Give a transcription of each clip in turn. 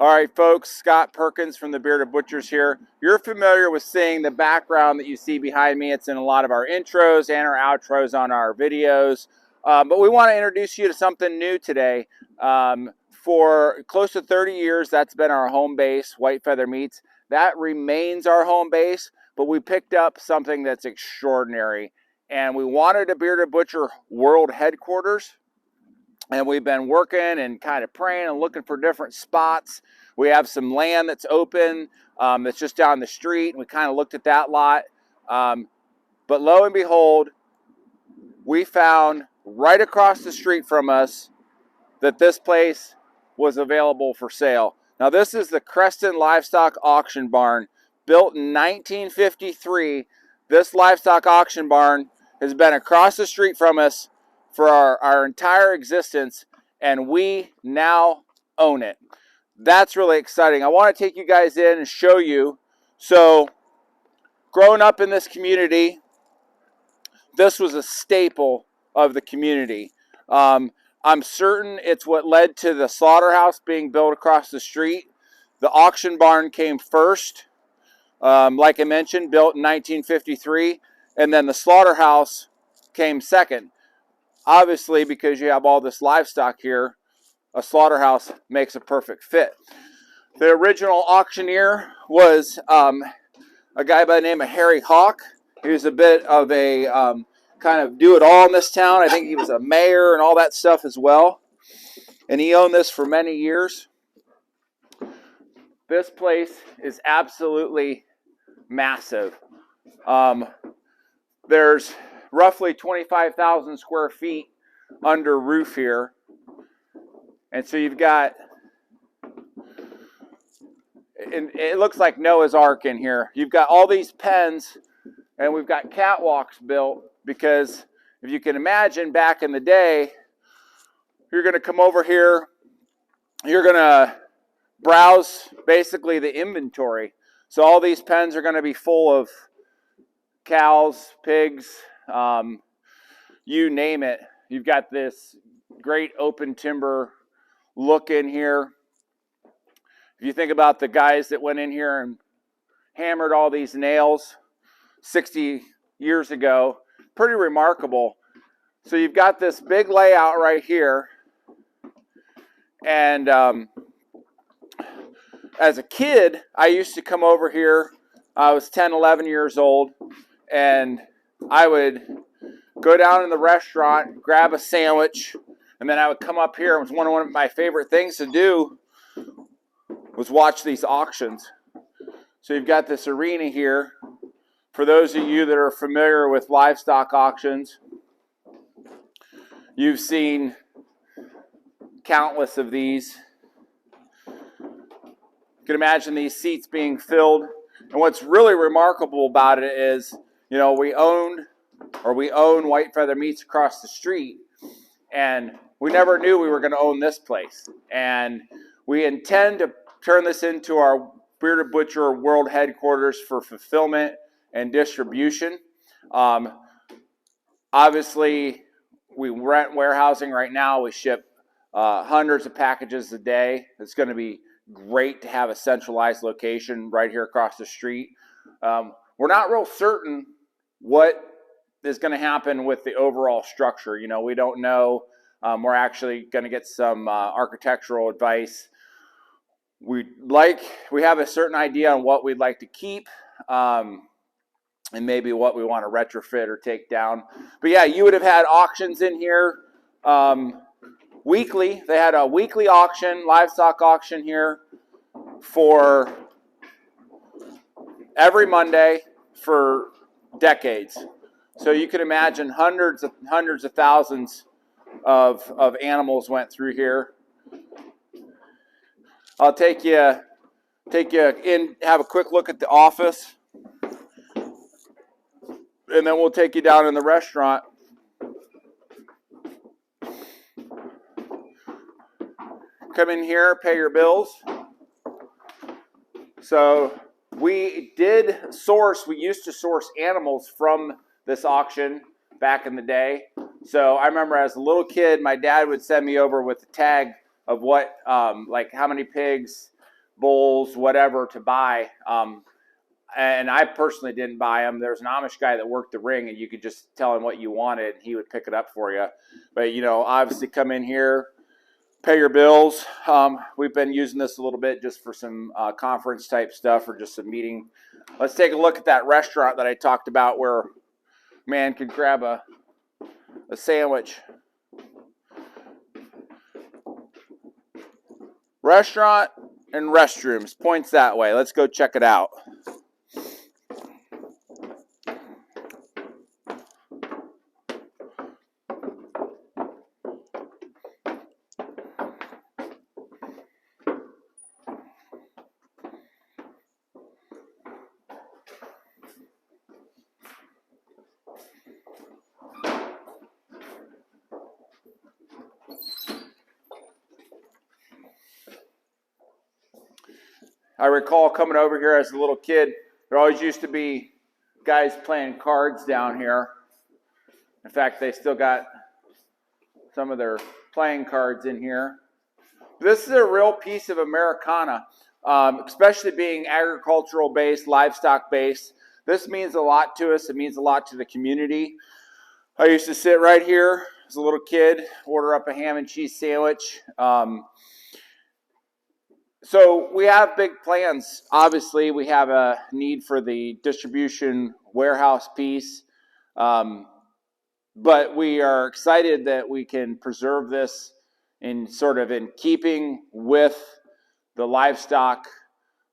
All right, folks, Scott Perkins from the Bearded Butchers here. You're familiar with seeing the background that you see behind me. It's in a lot of our intros and our outros on our videos. But we want to introduce you to something new today. For close to 30 years, that's been our home base, White Feather Meats. That remains our home base, but we picked up something that's extraordinary. And we wanted a Bearded Butcher world headquarters. And we've been working and kind of praying and looking for different spots. We have some land that's open, that's just down the street. We kind of looked at that lot. But lo and behold, we found right across the street from us that this place was available for sale. Now, this is the Creston Livestock Auction Barn, built in 1953. This livestock auction barn has been across the street from us for our entire existence, and we now own it. That's really exciting. I want to take you guys in and show you. So, growing up in this community, this was a staple of the community. I'm certain it's what led to the slaughterhouse being built across the street. The auction barn came first, like I mentioned, built in 1953, and then the slaughterhouse came second. Obviously, because you have all this livestock here, a slaughterhouse makes a perfect fit. The original auctioneer was a guy by the name of Harry Hawk. He was a bit of a kind of do-it-all in this town. I think he was a mayor and all that stuff as well. And he owned this for many years. This place is absolutely massive. There's roughly 25,000 square feet under roof here. And so you've got, and it looks like Noah's Ark in here. You've got all these pens, and we've got catwalks built because if you can imagine back in the day, you're going to come over here, you're going to browse basically the inventory. So all these pens are going to be full of cows, pigs, you name it. You've got this great open timber look in here. If you think about the guys that went in here and hammered all these nails 60 years ago, pretty remarkable. So you've got this big layout right here. And as a kid, I used to come over here. I was 10, 11 years old, and I would go down in the restaurant, grab a sandwich, and then I would come up here. It was one of my favorite things to do was watch these auctions. So you've got this arena here. For those of you that are familiar with livestock auctions, you've seen countless of these. You can imagine these seats being filled. And what's really remarkable about it is, you know, we own White Feather Meats across the street, and we never knew we were going to own this place. And we intend to turn this into our Bearded Butcher world headquarters for fulfillment and distribution. Obviously, we rent warehousing right now. We ship hundreds of packages a day. It's going to be great to have a centralized location right here across the street. We're not real certain what is going to happen with the overall structure. You know, we don't know. We're actually going to get some architectural advice. We have a certain idea on what we'd like to keep, and maybe what we want to retrofit or take down. But yeah, you would have had auctions in here weekly. They had a weekly auction, livestock auction here for every Monday for decades. So you can imagine hundreds of thousands of animals went through here. I'll take you in, have a quick look at the office, and then we'll take you down in the restaurant. Come in here, pay your bills. So we used to source animals from this auction back in the day. So I remember as a little kid, my dad would send me over with a tag of what, like how many pigs bulls, whatever to buy. And I personally didn't buy them. There's an Amish guy that worked the ring, and you could just tell him what you wanted, and he would pick it up for you. But, you know, obviously come in here, pay your bills. We've been using this a little bit just for some conference type stuff or just some meeting. Let's take a look at that restaurant that I talked about where man could grab a sandwich. Restaurant and restrooms, points that way. Let's go check it out. I recall coming over here as a little kid, there always used to be guys playing cards down here. In fact, they still got some of their playing cards in here. This is a real piece of Americana, especially being agricultural based, livestock based. This means a lot to us. It means a lot to the community. I used to sit right here as a little kid, order up a ham and cheese sandwich. So we have big plans. Obviously, we have a need for the distribution warehouse piece. But we are excited that we can preserve this in keeping with the livestock,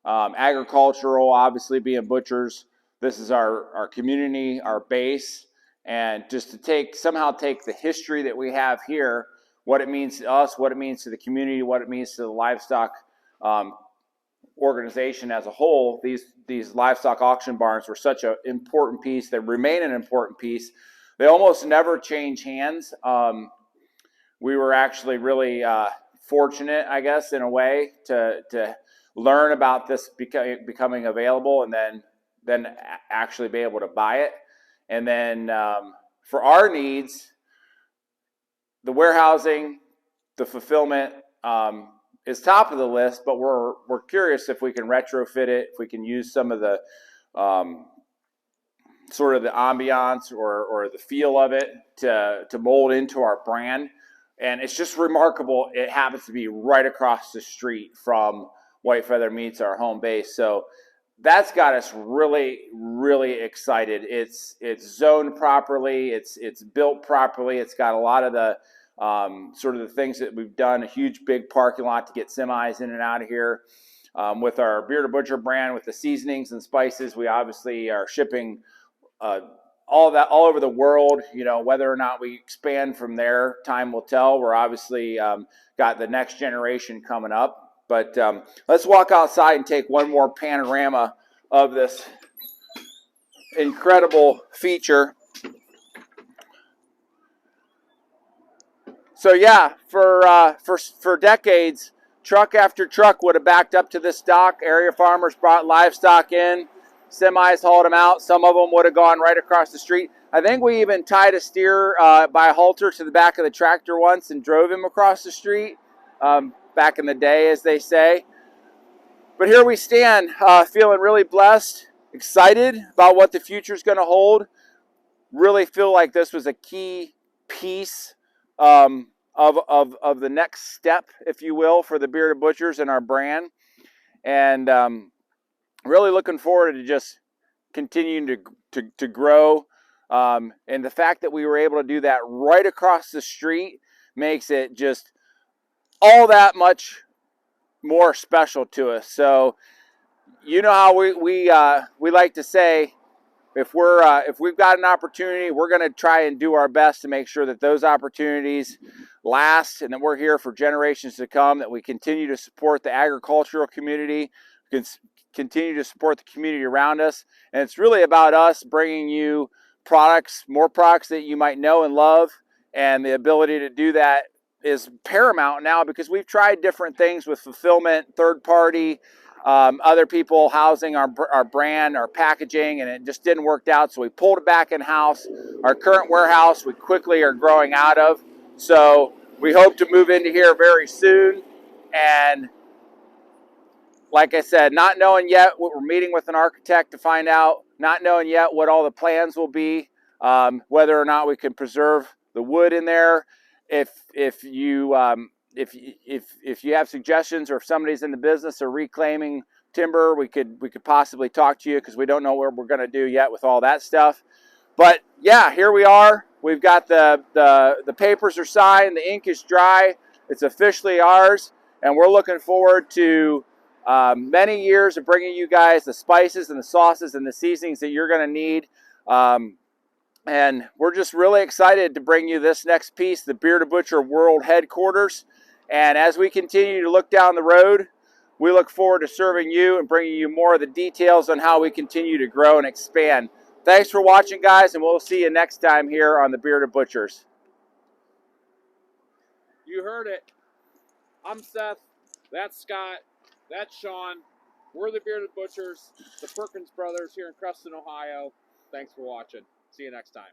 agricultural, obviously being butchers. This is our community, our base, and just to somehow take the history that we have here, what it means to us, what it means to the community, what it means to the livestock organization as a whole. These livestock auction barns were such an important piece. They remain an important piece. They almost never change hands. We were actually really fortunate, I guess, in a way, to learn about this becoming available, and then actually be able to buy it. And then for our needs, the warehousing, the fulfillment is top of the list. But we're curious if we can retrofit it, if we can use some of the sort of the ambiance or the feel of it to mold into our brand. And it's just remarkable. It happens to be right across the street from White Feather Meats, our home base. So that's got us really, really excited. It's zoned properly. It's built properly. It's got a lot of the sort of the things that we've done, a huge big parking lot to get semis in and out of here. With our Bearded Butcher brand, with the seasonings and spices, we obviously are shipping all of that all over the world. You know, whether or not we expand from there, time will tell. We're obviously got the next generation coming up. But let's walk outside and take one more panorama of this incredible feature. So yeah, for decades, truck after truck would have backed up to this dock. Area farmers brought livestock in. Semis hauled them out. Some of them would have gone right across the street. I think we even tied a steer by a halter to the back of the tractor once and drove him across the street. Back in the day, as they say. But here we stand, feeling really blessed, excited about what the future is going to hold. Really feel like this was a key piece of the next step, if you will, for the Bearded Butchers and our brand. And really looking forward to just continuing to grow. And the fact that we were able to do that right across the street makes it just all that much more special to us. So, you know how we like to say, if we've got an opportunity, we're going to try and do our best to make sure that those opportunities last, and that we're here for generations to come. That we continue to support the agricultural community, continue to support the community around us, and it's really about us bringing you more products that you might know and love, and the ability to do that is paramount now, because we've tried different things with fulfillment, third party, other people housing our brand, our packaging, and it just didn't work out. So we pulled it back in house. Our current warehouse we quickly are growing out of. So we hope to move into here very soon and like I said, not knowing yet what we're meeting with an architect to find out, not knowing yet what all the plans will be, whether or not we can preserve the wood in there. If you if you have suggestions, or if somebody's in the business of reclaiming timber, we could possibly talk to you, because we don't know what we're going to do yet with all that stuff. But yeah, here we are. We've got the papers are signed, the ink is dry. It's officially ours, and we're looking forward to many years of bringing you guys the spices and the sauces and the seasonings that you're going to need. And we're just really excited to bring you this next piece, the Bearded Butcher World Headquarters. And as we continue to look down the road, we look forward to serving you and bringing you more of the details on how we continue to grow and expand. Thanks for watching, guys, and we'll see you next time here on the Bearded Butchers. You heard it. I'm Seth. That's Scott. That's Sean. We're the Bearded Butchers, the Perkins brothers here in Creston, Ohio. Thanks for watching. See you next time.